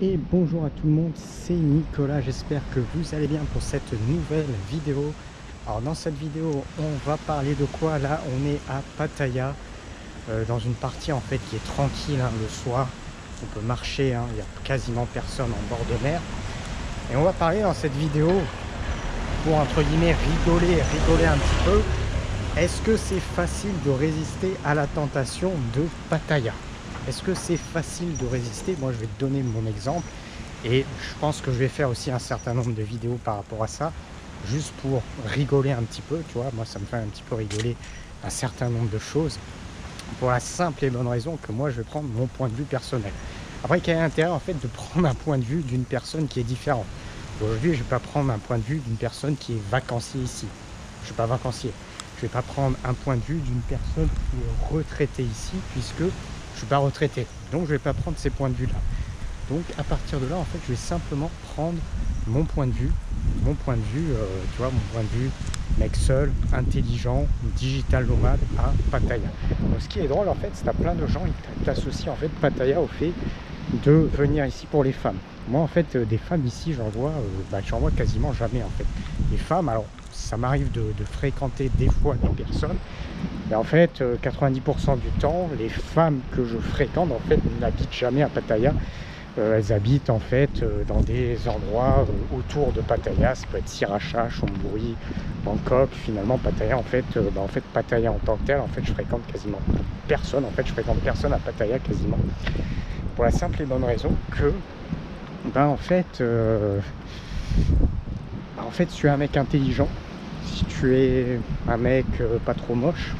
Et bonjour à tout le monde, c'est Nicolas, j'espère que vous allez bien pour cette nouvelle vidéo. Alors dans cette vidéo, on va parler de quoi? Là, on est à Pattaya, dans une partie en fait qui est tranquille, hein, le soir. On peut marcher, hein, il n'y a quasiment personne en bord de mer. Et on va parler dans cette vidéo, pour entre guillemets rigoler un petit peu. Est-ce que c'est facile de résister à la tentation de Pattaya? Est-ce que c'est facile de résister? Moi, je vais te donner mon exemple et je pense que je vais faire aussi un certain nombre de vidéos par rapport à ça, juste pour rigoler un petit peu, tu vois. Moi, ça me fait un petit peu rigoler un certain nombre de choses, pour la simple et bonne raison que moi, je vais prendre mon point de vue personnel. Après, quel est l'intérêt en fait de prendre un point de vue d'une personne qui est différente? Aujourd'hui, je ne vais pas prendre un point de vue d'une personne qui est vacancier ici. Je ne suis pas vacancier. Je ne vais pas prendre un point de vue d'une personne qui est retraitée ici, puisque je suis pas retraité, donc je vais pas prendre ces points de vue là. Donc à partir de là, en fait, je vais simplement prendre mon point de vue, tu vois, mon point de vue mec seul, intelligent, digital nomade à Pattaya. Donc ce qui est drôle en fait, c'est que plein de gens ils t'associent en fait Pattaya au fait de venir ici pour les femmes. Moi en fait, des femmes ici, j'en vois quasiment jamais en fait. Les femmes, alors ça m'arrive de fréquenter des fois des personnes. Et en fait, 90% du temps, les femmes que je fréquente, en fait, n'habitent jamais à Pattaya. Elles habitent, en fait, dans des endroits autour de Pattaya. Ça peut être Sriracha, Chonburi, Bangkok. Finalement, Pattaya, en fait, Pattaya en tant que tel, en fait, je fréquente quasiment personne. En fait, je fréquente personne à Pattaya, quasiment. Pour la simple et bonne raison que, en fait, si tu es un mec intelligent, si tu es un mec pas trop moche,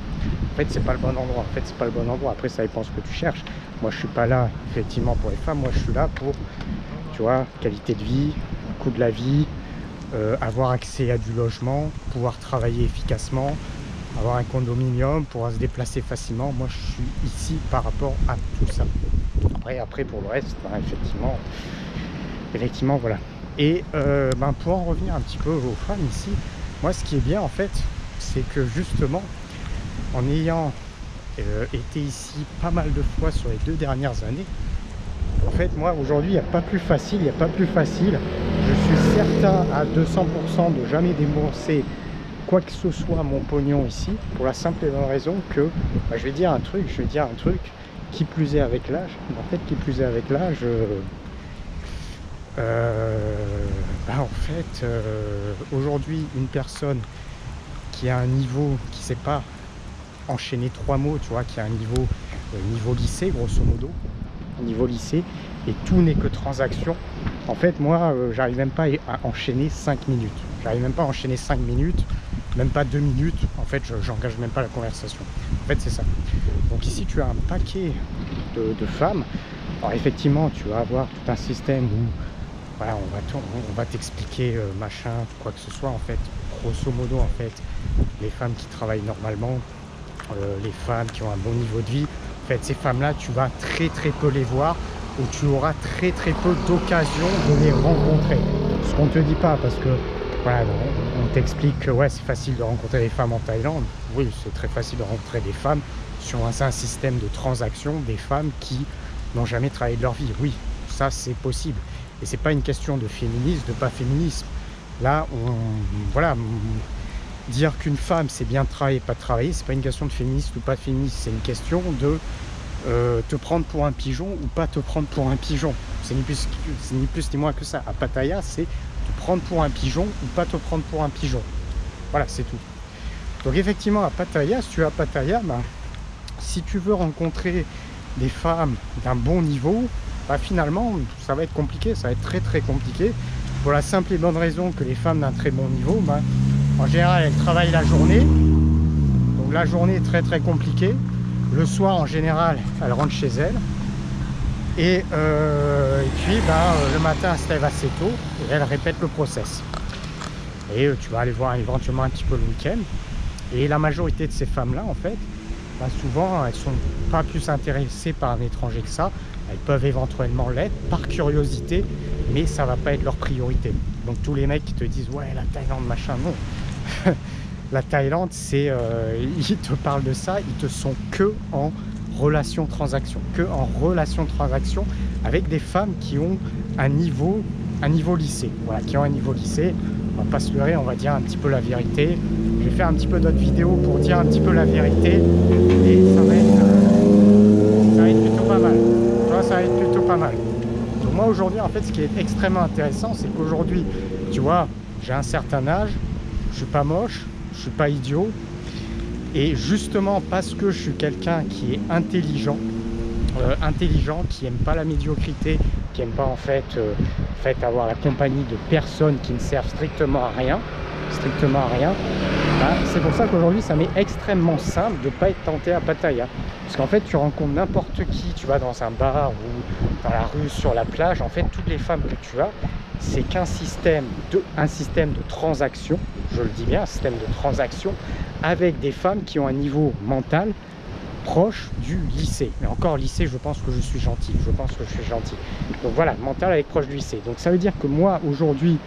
en fait c'est pas le bon endroit. En fait c'est pas le bon endroit. Après ça dépend ce que tu cherches. Moi je suis pas là effectivement pour les femmes. Moi je suis là pour, tu vois, qualité de vie, coût de la vie, avoir accès à du logement, pouvoir travailler efficacement, avoir un condominium, pouvoir se déplacer facilement. Moi je suis ici par rapport à tout ça. Après pour le reste, effectivement voilà. Et pour en revenir un petit peu aux femmes ici, moi ce qui est bien en fait, c'est que justement en ayant été ici pas mal de fois sur les 2 dernières années, en fait moi aujourd'hui il n'y a pas plus facile, je suis certain à 200% de jamais débourser quoi que ce soit mon pognon ici, pour la simple et bonne raison que je vais dire un truc, qui plus est avec l'âge, aujourd'hui une personne qui a un niveau, qui sait pas enchaîner 3 mots, tu vois, qui a un niveau lycée grosso modo, niveau lycée, et tout n'est que transaction. En fait moi j'arrive même pas à enchaîner 5 minutes, même pas 2 minutes, en fait j'engage même pas la conversation. En fait c'est ça. Donc ici tu as un paquet de femmes. Alors effectivement tu vas avoir tout un système où voilà, on va t'expliquer machin, quoi que ce soit. En fait grosso modo, en fait les femmes qui travaillent normalement, les femmes qui ont un bon niveau de vie, en fait ces femmes là tu vas très peu les voir, ou tu auras très peu d'occasion de les rencontrer. Ce qu'on te dit pas, parce que voilà, on t'explique que ouais c'est facile de rencontrer des femmes en Thaïlande. Oui, c'est très facile de rencontrer des femmes sur un système de transaction, des femmes qui n'ont jamais travaillé de leur vie. Oui, ça c'est possible. Et c'est pas une question de féminisme, de pas féminisme. Là, voilà, dire qu'une femme c'est bien de travailler, pas de travailler, c'est pas une question de féministe ou pas féministe, c'est une question de te prendre pour un pigeon ou pas te prendre pour un pigeon. C'est ni plus ni moins que ça. À Pattaya, c'est te prendre pour un pigeon ou pas te prendre pour un pigeon. Voilà, c'est tout. Donc effectivement, à Pattaya, si tu es à Pattaya, si tu veux rencontrer des femmes d'un bon niveau, finalement, ça va être compliqué, ça va être très compliqué, pour la simple et bonne raison que les femmes d'un très bon niveau, en général, elles travaillent la journée, donc la journée est très compliquée. Le soir, en général, elles rentrent chez elles, et puis le matin, elles se lèvent assez tôt, et elles répètent le process. Et tu vas aller voir éventuellement un petit peu le week-end. Et la majorité de ces femmes-là, en fait, souvent, elles sont pas plus intéressées par un étranger que ça. Elles peuvent éventuellement l'être par curiosité, mais ça va pas être leur priorité. Donc tous les mecs qui te disent ouais la Thaïlande machin, non. La Thaïlande, c'est ils te parlent de ça, ils te sont que en relation transaction, avec des femmes qui ont un niveau lycée. Voilà, qui ont un niveau lycée. On va pas se leurrer, on va dire un petit peu la vérité. Je vais faire un petit peu d'autres vidéos pour dire un petit peu la vérité. Et ça va être plutôt pas mal. Tu vois, ça va être plutôt pas mal. Donc moi aujourd'hui, en fait, ce qui est extrêmement intéressant, c'est qu'aujourd'hui, tu vois, j'ai un certain âge, je suis pas moche, je suis pas idiot. Et justement, parce que je suis quelqu'un qui est intelligent, qui aime pas la médiocrité, qui aime pas en fait avoir la compagnie de personnes qui ne servent strictement à rien, bah, c'est pour ça qu'aujourd'hui ça m'est extrêmement simple de ne pas être tenté à Pattaya, parce qu'en fait tu rencontres n'importe qui, tu vas dans un bar ou dans la rue, sur la plage, en fait toutes les femmes que tu as, c'est qu'un système de transaction, je le dis bien, un système de transaction avec des femmes qui ont un niveau mental proche du lycée. Mais encore lycée, je pense que je suis gentil. Donc voilà, mental avec proche du lycée. Donc ça veut dire que moi, aujourd'hui,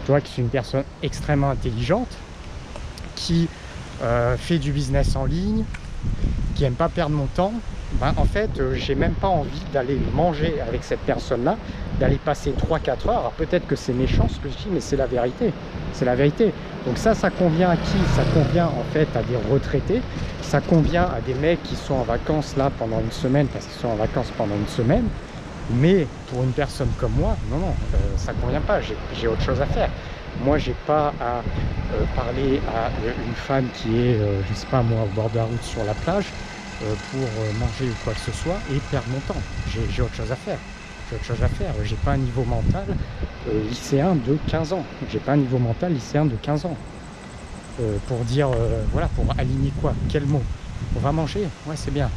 tu vois que je suis une personne extrêmement intelligente, qui fait du business en ligne, qui aime pas perdre mon temps. Ben, en fait, j'ai même pas envie d'aller manger avec cette personne-là, d'aller passer 3-4 heures. Alors peut-être que c'est méchant ce que je dis, mais c'est la vérité. C'est la vérité. Donc ça convient à qui? Ça convient en fait à des retraités. Ça convient à des mecs qui sont en vacances là pendant une semaine, parce qu'ils sont en vacances pendant une semaine. Mais pour une personne comme moi, non, ça convient pas. J'ai autre chose à faire. Moi, j'ai pas à parler à une femme qui est, je sais pas moi, au bord de la route sur la plage pour manger ou quoi que ce soit et perdre mon temps. J'ai autre chose à faire. J'ai pas un niveau mental lycéen de 15 ans. J'ai pas un niveau mental lycéen de 15 ans. Pour dire, voilà, pour aligner quoi? Quel mot? On va manger? Ouais, c'est bien.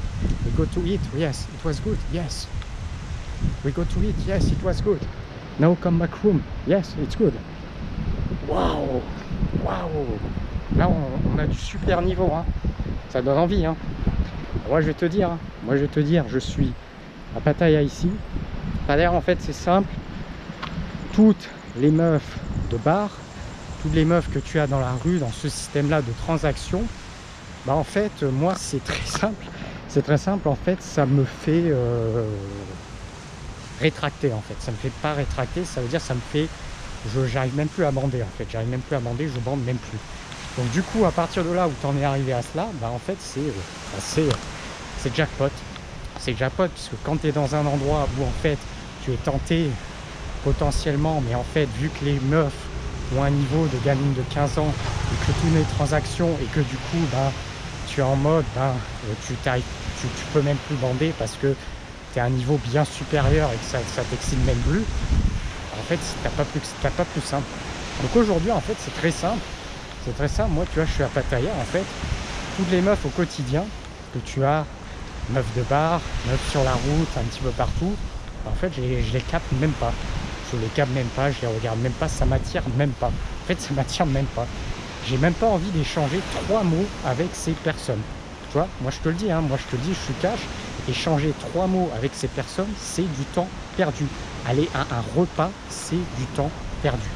We go to eat? Yes, it was good. Yes. We go to eat? Yes, it was good. Now come back home? Yes, it's good. Waouh! Là, on a du super niveau, hein. Ça donne envie, hein. Moi, je vais te dire, je suis à Pattaya ici. Pattaya, en fait, c'est simple. Toutes les meufs de bar, toutes les meufs que tu as dans la rue, dans ce système-là de transaction, bah en fait, moi, c'est très simple. C'est très simple, en fait, ça me fait rétracter, en fait. Ça me fait pas rétracter, ça veut dire ça me fait... J'arrive même plus à bander, en fait. Je bande même plus. Donc du coup, à partir de là où tu en es arrivé à cela, bah en fait, c'est jackpot. C'est jackpot, puisque quand tu es dans un endroit où, en fait, tu es tenté potentiellement, mais en fait, vu que les meufs ont un niveau de gamine de 15 ans et que toutes les transactions et que du coup bah, tu es en mode tu peux même plus bander parce que tu es à un niveau bien supérieur et que ça t'excite même plus. En fait, t'as pas plus simple. Donc aujourd'hui en fait c'est très simple. Moi tu vois, je suis à Pattaya, en fait toutes les meufs au quotidien que tu as, meufs de bar, meufs sur la route, un petit peu partout, en fait je les capte même pas. Je les regarde même pas, ça m'attire même pas. En fait, ça m'attire même pas. J'ai même pas envie d'échanger 3 mots avec ces personnes. Tu vois, moi je te le dis, je suis cash. Échanger 3 mots avec ces personnes, c'est du temps perdu. Aller à un repas, c'est du temps perdu.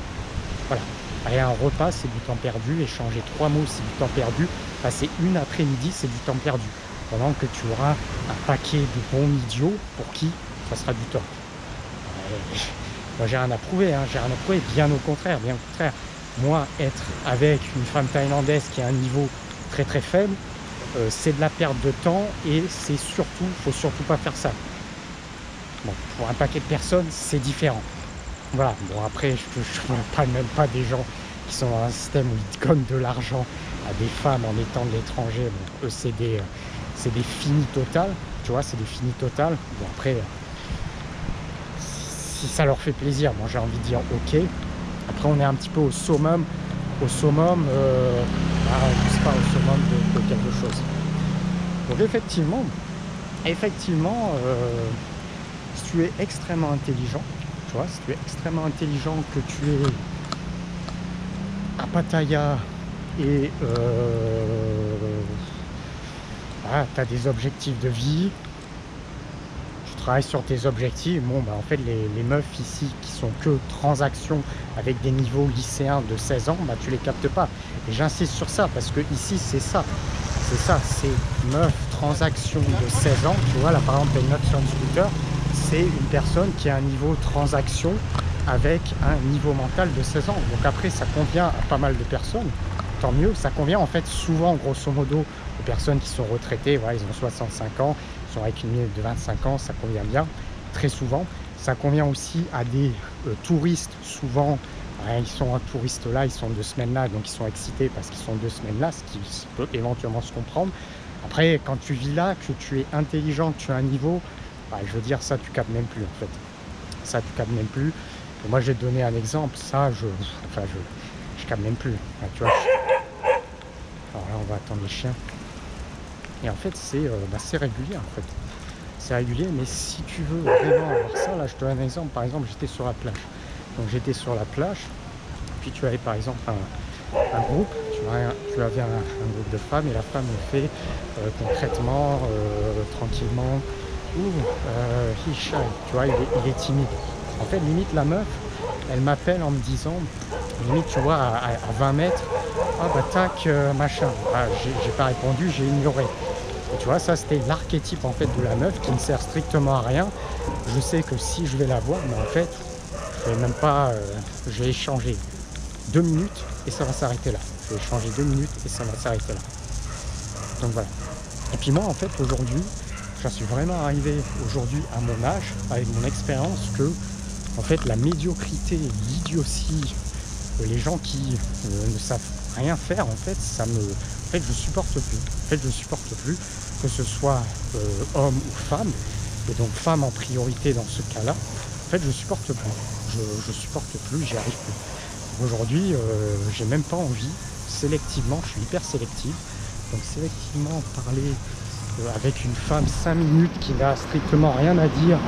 Voilà. Aller à un repas, c'est du temps perdu. Échanger 3 mots, c'est du temps perdu. Passer une après-midi, c'est du temps perdu. Pendant que tu auras un paquet de bons idiots pour qui ça sera du temps. Moi j'ai rien à prouver, bien au contraire. Moi, être avec une femme thaïlandaise qui a un niveau très très faible, c'est de la perte de temps et faut surtout pas faire ça. Bon, pour un paquet de personnes, c'est différent. Voilà, bon après, je ne parle même pas des gens qui sont dans un système où ils donnent de l'argent à des femmes en étant de l'étranger. Bon, eux, c'est des finis totales, tu vois, c'est des finis totales. Bon après... si ça leur fait plaisir, moi j'ai envie de dire ok. Après on est un petit peu au summum, je sais pas, au summum de quelque chose. Donc effectivement, si tu es extrêmement intelligent, tu vois, que tu es à Pattaya et tu as des objectifs de vie, travaille sur tes objectifs. Bon bah en fait les meufs ici qui sont que transactions avec des niveaux lycéens de 16 ans, bah tu les captes pas. Et j'insiste sur ça parce que ici c'est meuf transaction de 16 ans. Tu vois là par exemple t'as une meuf sur une scooter, c'est une personne qui a un niveau transaction avec un niveau mental de 16 ans. Donc après, ça convient à pas mal de personnes, tant mieux. Ça convient en fait souvent, grosso modo, aux personnes qui sont retraitées. Voilà, ils ont 65 ans, ils sont avec une limite de 25 ans, ça convient bien, très souvent. Ça convient aussi à des touristes, souvent. Ils sont un touriste là, ils sont 2 semaines là, donc ils sont excités parce qu'ils sont 2 semaines là, ce qui peut éventuellement se comprendre. Après, quand tu vis là, que tu es intelligent, que tu as un niveau, je veux dire, ça tu captes même plus en fait. Ça tu captes même plus. Et moi j'ai donné un exemple, ça je capte même plus. Tu vois, alors là on va attendre les chiens. Et en fait c'est régulier en fait. C'est régulier, mais si tu veux vraiment avoir ça, là je te donne un exemple. Par exemple, j'étais sur la plage. Donc j'étais sur la plage, puis tu avais par exemple un groupe, tu avais un groupe de femmes, et la femme me fait concrètement, tranquillement, he's shy, tu vois, il est timide. En fait, limite la meuf, elle m'appelle en me disant, limite tu vois, à 20 mètres, ah bah tac, machin. J'ai pas répondu, j'ai ignoré. Et tu vois, ça c'était l'archétype en fait de la meuf qui ne sert strictement à rien. Je sais que si je vais la voir, mais en fait, je vais même pas, je vais échanger 2 minutes et ça va s'arrêter là. Je vais échanger 2 minutes et ça va s'arrêter là. Donc voilà. Et puis moi en fait aujourd'hui, j'en suis vraiment arrivé aujourd'hui à mon âge, avec mon expérience, que en fait la médiocrité, l'idiotie, les gens qui ne savent rien faire, en fait, en fait je supporte plus. En fait je supporte plus, que ce soit homme ou femme, et donc femme en priorité dans ce cas-là. En fait je supporte plus. Je supporte plus, j'y arrive plus. Aujourd'hui, j'ai même pas envie, sélectivement, je suis hyper sélectif, donc sélectivement parler avec une femme 5 minutes qui n'a strictement rien à dire,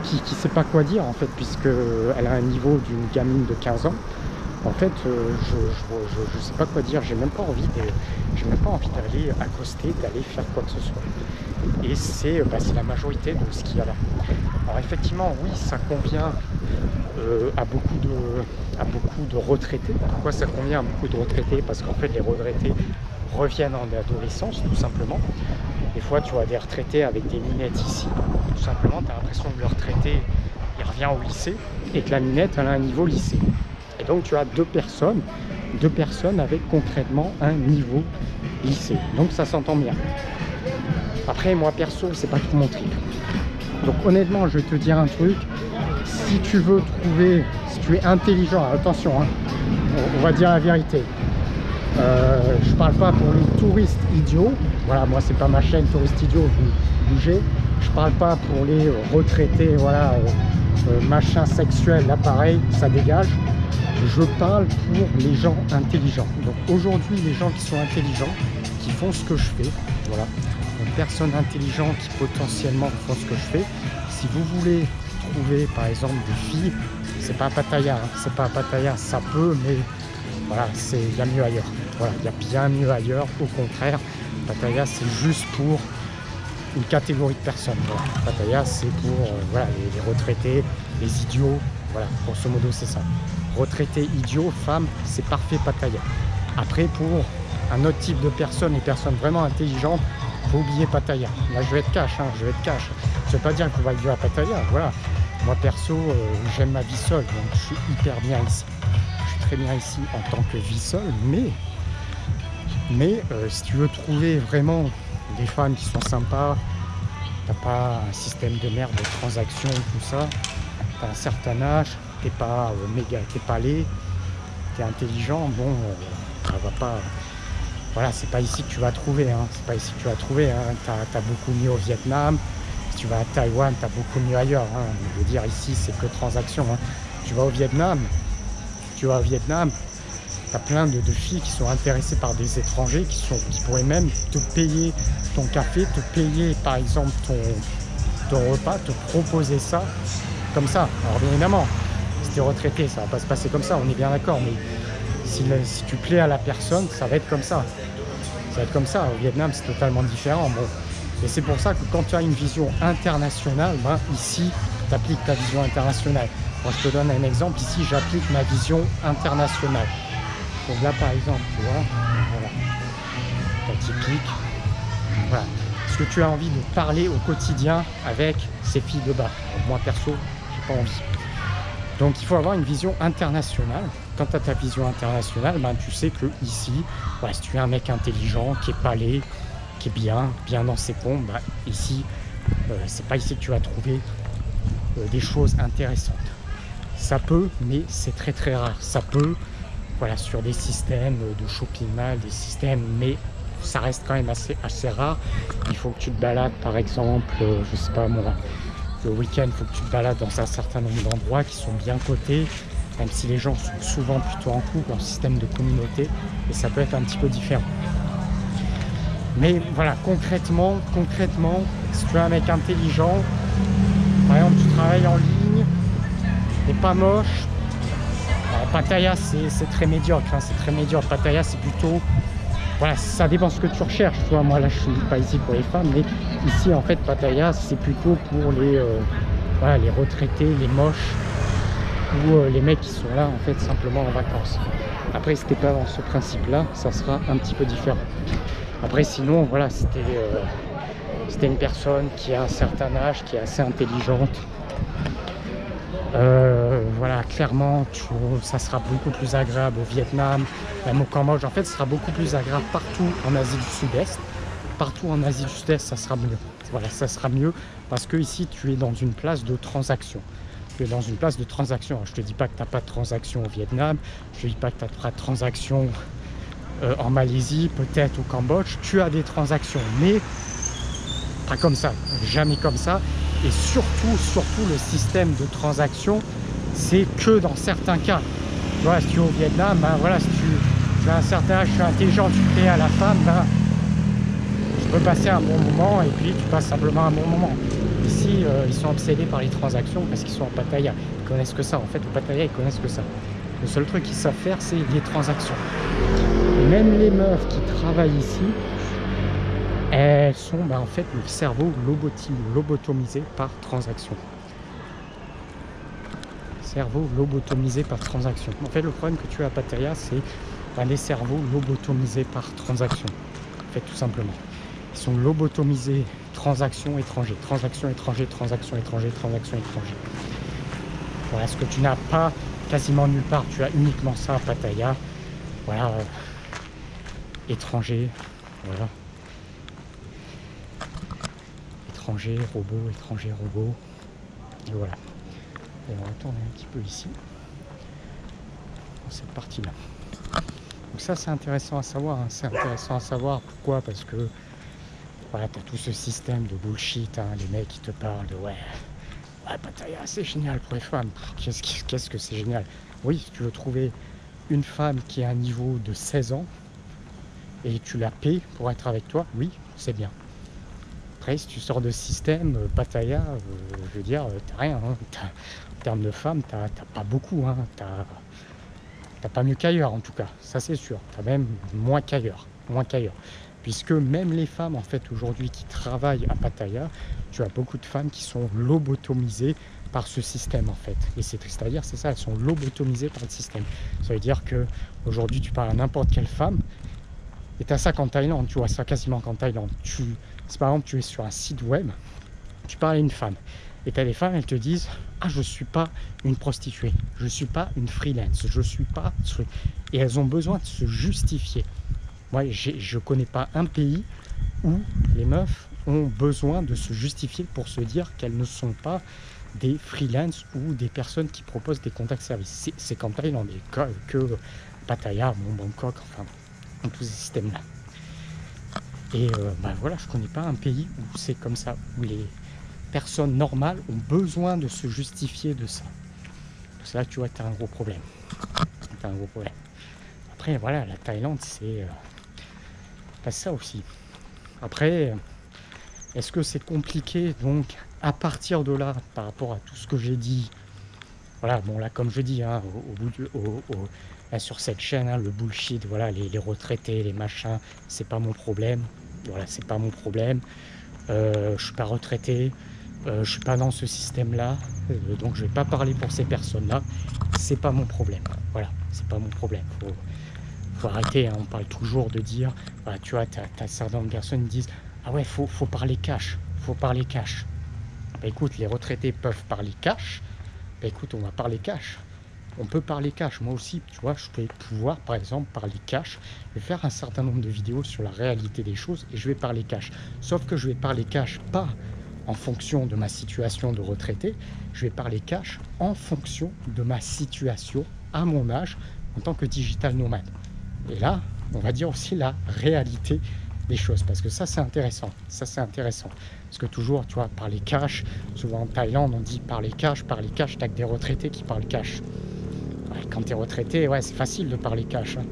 qui sait pas quoi dire en fait, puisque elle a un niveau d'une gamine de 15 ans. En fait, je sais pas quoi dire, j'ai même pas envie d'aller accoster, d'aller faire quoi que ce soit. Et c'est la majorité de ce qu'il y a là. Alors effectivement, oui, ça convient à beaucoup de retraités. Pourquoi ça convient à beaucoup de retraités? Parce qu'en fait, les retraités reviennent en adolescence, tout simplement. Des fois, tu vois des retraités avec des minettes ici. Tout simplement, tu as l'impression que le retraité, il revient au lycée et que la minette, elle a un niveau lycée. Et donc, tu as deux personnes avec concrètement un niveau lycée. Donc, ça s'entend bien. Après, moi, perso, c'est pas tout mon trip. Donc, honnêtement, je vais te dire un truc. Si tu veux trouver, si tu es intelligent, attention, hein, on va dire la vérité. Je parle pas pour les touristes idiots. Voilà, moi, c'est pas ma chaîne Touristes Idiots, vous bougez. Je parle pas pour les retraités, voilà, machin sexuel, là, pareil, ça dégage. Je parle pour les gens intelligents. Donc aujourd'hui, les gens qui sont intelligents, qui font ce que je fais, voilà, une personne intelligente qui potentiellement font ce que je fais. Si vous voulez trouver par exemple des filles, c'est pas à Pattaya, hein, c'est pas à Pattaya, ça peut, mais voilà, il y a mieux ailleurs. Voilà, il y a bien mieux ailleurs. Au contraire, Pattaya c'est juste pour une catégorie de personnes. Voilà. Pattaya c'est pour voilà, les retraités, les idiots. Voilà, grosso modo c'est ça. Retraités, idiots, femmes, c'est parfait Pattaya. Après, pour un autre type de personnes, les personnes vraiment intelligentes, faut oublier Pattaya. Là, je vais être cash, hein, je vais être cash. Ça veut pas dire qu'on va vivre à Pattaya, voilà. Moi, perso, j'aime ma vie seule, donc je suis hyper bien ici. Je suis très bien ici en tant que vie seule, mais si tu veux trouver vraiment des femmes qui sont sympas, t'as pas un système de merde de transactions, tout ça, t'as un certain âge, t'es pas méga, t'es pas laid, t'es intelligent, bon, ça va pas. Voilà, c'est pas ici que tu vas trouver, hein. C'est pas ici que tu vas trouver, hein. T'as beaucoup mieux au Vietnam. Si tu vas à Taïwan, t'as beaucoup mieux ailleurs, hein. Je veux dire, ici, c'est que transaction, hein. Tu vas au Vietnam, t'as plein de filles qui sont intéressées par des étrangers, qui pourraient même te payer ton café, te payer, par exemple, ton repas, te proposer ça, comme ça. Alors, bien évidemment, si t'es retraité, ça va pas se passer comme ça, on est bien d'accord, mais si tu plais à la personne, ça va être comme ça. Ça va être comme ça. Au Vietnam, c'est totalement différent. Bon. Et c'est pour ça que quand tu as une vision internationale, ben, ici, tu appliques ta vision internationale. Moi, je te donne un exemple. Ici, j'applique ma vision internationale. Donc là, par exemple, tu vois, voilà. Tu cliques. Voilà. Est-ce que tu as envie de parler au quotidien avec ces filles de bas? Moi perso, j'ai pas envie. Donc il faut avoir une vision internationale. Quand tu as ta vision internationale, ben, tu sais que ici, ouais, si tu es un mec intelligent, qui est palé, qui est bien dans ses pompes, ben, ici, c'est pas ici que tu vas trouver des choses intéressantes. Ça peut, mais c'est très très rare. Ça peut, voilà, sur des systèmes de shopping mall, des systèmes, mais ça reste quand même assez rare. Il faut que tu te balades, par exemple, je sais pas moi, le week-end, il faut que tu te balades dans un certain nombre d'endroits qui sont bien cotés, même si les gens sont souvent plutôt en couple, en système de communauté, et ça peut être un petit peu différent. Mais voilà, concrètement, si tu es un mec intelligent, par exemple, tu travailles en ligne, et pas moche, alors, Pattaya, c'est très médiocre, hein, c'est très médiocre. Pattaya, c'est plutôt... Voilà, ça dépend ce que tu recherches. Tu vois, moi, là, je suis pas ici pour les femmes, mais ici, en fait, Pattaya, c'est plutôt pour les, voilà, les retraités, les moches, ou les mecs qui sont là, en fait, simplement en vacances. Après, si t'es pas dans ce principe-là, ça sera un petit peu différent. Après, sinon, voilà, c'était une personne qui a un certain âge, qui est assez intelligente. Voilà, clairement, ça sera beaucoup plus agréable au Vietnam, même au Cambodge. En fait, ce sera beaucoup plus agréable partout en Asie du Sud-Est. Partout en Asie du Sud-Est, ça sera mieux. Voilà, ça sera mieux parce que ici, tu es dans une place de transaction. Tu es dans une place de transaction. Alors, je te dis pas que tu n'as pas de transaction au Vietnam. Je te dis pas que tu n'as pas de transaction en Malaisie, peut-être au Cambodge. Tu as des transactions, mais pas comme ça, jamais comme ça. Et surtout, le système de transaction, c'est que dans certains cas. Tu vois, si tu es au Vietnam, ben voilà, si tu as un certain âge, tu es intelligent, tu plais à la femme, ben, tu peux passer un bon moment et puis tu passes simplement un bon moment. Ici, ils sont obsédés par les transactions parce qu'ils sont en Pattaya. Ils connaissent que ça. En fait, au Pattaya, ils connaissent que ça. Le seul truc qu'ils savent faire, c'est les transactions. Et même les meufs qui travaillent ici, elles sont en fait le cerveau lobotomisé par transaction. Cerveau lobotomisé par transaction. En fait, le problème que tu as à Pattaya, c'est des cerveaux lobotomisés par transaction. En fait, tout simplement. Ils sont lobotomisés transaction étranger, transaction étranger, transaction étranger, transaction étranger. Voilà, ce que tu n'as pas quasiment nulle part. Tu as uniquement ça à Pattaya. Voilà, étranger, voilà. Étranger, robot, et voilà. Et on va retourner un petit peu ici, dans cette partie-là. Donc ça, c'est intéressant à savoir, hein. C'est intéressant à savoir, pourquoi? Parce que, voilà, t'as tout ce système de bullshit, hein. Les mecs qui te parlent de, ouais, Pattaya, c'est génial pour les femmes. Qu'est-ce que c'est génial? Oui, si tu veux trouver une femme qui a un niveau de 16 ans, et tu la paies pour être avec toi, oui, c'est bien. Après, si tu sors de système, Pattaya, je veux dire, t'as rien. Hein. En termes de femmes, t'as pas beaucoup. Hein. T'as pas mieux qu'ailleurs, en tout cas. Ça, c'est sûr. T'as même moins qu'ailleurs. Puisque même les femmes, en fait, aujourd'hui, qui travaillent à Pattaya, tu as beaucoup de femmes qui sont lobotomisées par ce système, en fait. Et c'est-à-dire, c'est ça, elles sont lobotomisées par le système. Ça veut dire que aujourd'hui, tu parles à n'importe quelle femme, et tu as ça qu'en Thaïlande, tu vois ça quasiment qu'en Thaïlande. Si par exemple tu es sur un site web, tu parles à une femme, et tu as des femmes, elles te disent « Ah, je ne suis pas une prostituée, je ne suis pas une freelance, je ne suis pas... » Et elles ont besoin de se justifier. Moi, je ne connais pas un pays où les meufs ont besoin de se justifier pour se dire qu'elles ne sont pas des freelance ou des personnes qui proposent des contacts services. C'est qu'en Thaïlande, que Pattaya, Bangkok, enfin... tous ces systèmes là et voilà, je connais pas un pays où c'est comme ça, où les personnes normales ont besoin de se justifier de ça. C'est là que tu vois que tu as un gros problème. Après voilà, la Thaïlande, c'est pas ça aussi. Après, est-ce que c'est compliqué? Donc à partir de là, par rapport à tout ce que j'ai dit, voilà, bon là comme je dis, hein, là, sur cette chaîne, hein, le bullshit, voilà, les retraités, les machins, c'est pas mon problème. Voilà, c'est pas mon problème. Je suis pas retraité, je suis pas dans ce système-là, donc je vais pas parler pour ces personnes-là. C'est pas mon problème. Voilà, c'est pas mon problème. Faut arrêter. Hein, on parle toujours de dire, voilà, tu vois, t'as certaines personnes qui disent, Ah ouais, faut parler cash. Faut parler cash. Bah écoute, les retraités peuvent parler cash. Bah écoute, on va parler cash. On peut parler cash. Moi aussi, tu vois, je peux pouvoir, par exemple, parler cash. Je vais faire un certain nombre de vidéos sur la réalité des choses et je vais parler cash. Sauf que je vais parler cash pas en fonction de ma situation de retraité. Je vais parler cash en fonction de ma situation à mon âge en tant que digital nomade. Et là, on va dire aussi la réalité des choses, parce que ça c'est intéressant, parce que toujours, tu vois, parler cash, souvent en Thaïlande on dit parler cash, t'as que des retraités qui parlent cash. Ouais, quand t'es retraité, ouais, c'est facile de parler cash, hein.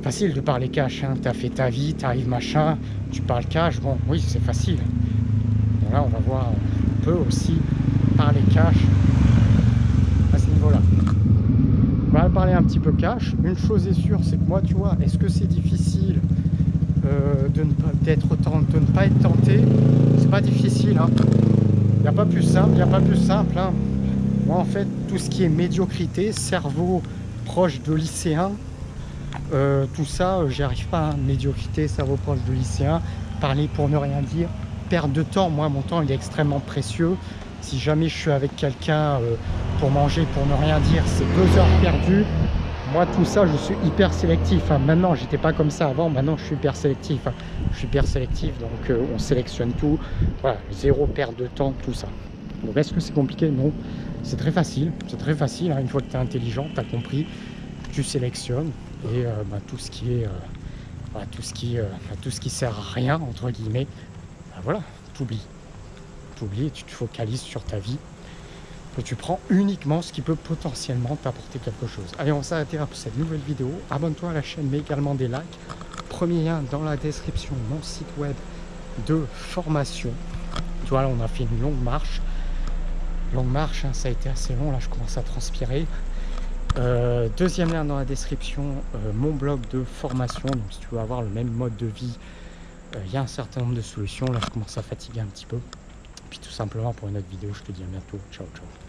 Facile de parler cash, hein. T'as fait ta vie, t'arrives machin, tu parles cash, bon oui c'est facile. Bon là on va voir, on peut aussi parler cash à ce niveau là. On va parler un petit peu cash. Une chose est sûre, c'est que moi, tu vois, est-ce que c'est difficile de ne pas être tenté? C'est pas difficile, hein. Il n'y a pas plus simple, hein. Moi, en fait, tout ce qui est médiocrité, cerveau proche de lycéen, tout ça, j'y arrive pas, hein. Médiocrité, cerveau proche de lycéen, parler pour ne rien dire, perte de temps. Moi, mon temps, il est extrêmement précieux. Si jamais je suis avec quelqu'un pour manger, pour ne rien dire, c'est 2 heures perdues. Moi, tout ça, je suis hyper sélectif, hein. Maintenant, j'étais pas comme ça avant. Maintenant, je suis hyper sélectif, hein. Je suis hyper sélectif, donc on sélectionne tout. Voilà, 0 perte de temps, tout ça. Donc, est-ce que c'est compliqué? Non. C'est très facile. C'est très facile, hein. Une fois que tu es intelligent, tu as compris, tu sélectionnes. Et tout ce qui est... tout ce qui sert à rien, entre guillemets, voilà, t'oublies, et tu te focalises sur ta vie et tu prends uniquement ce qui peut potentiellement t'apporter quelque chose. Allez, on s'arrête là pour cette nouvelle vidéo. Abonne-toi à la chaîne, mais également des likes. Premier lien dans la description, mon site web de formation. Tu vois, là, on a fait une longue marche, hein, ça a été assez long, là je commence à transpirer. Deuxième lien dans la description, mon blog de formation. Donc si tu veux avoir le même mode de vie, il y a un certain nombre de solutions. Là je commence à fatiguer un petit peu. Et puis tout simplement pour une autre vidéo, je te dis à bientôt. Ciao, ciao.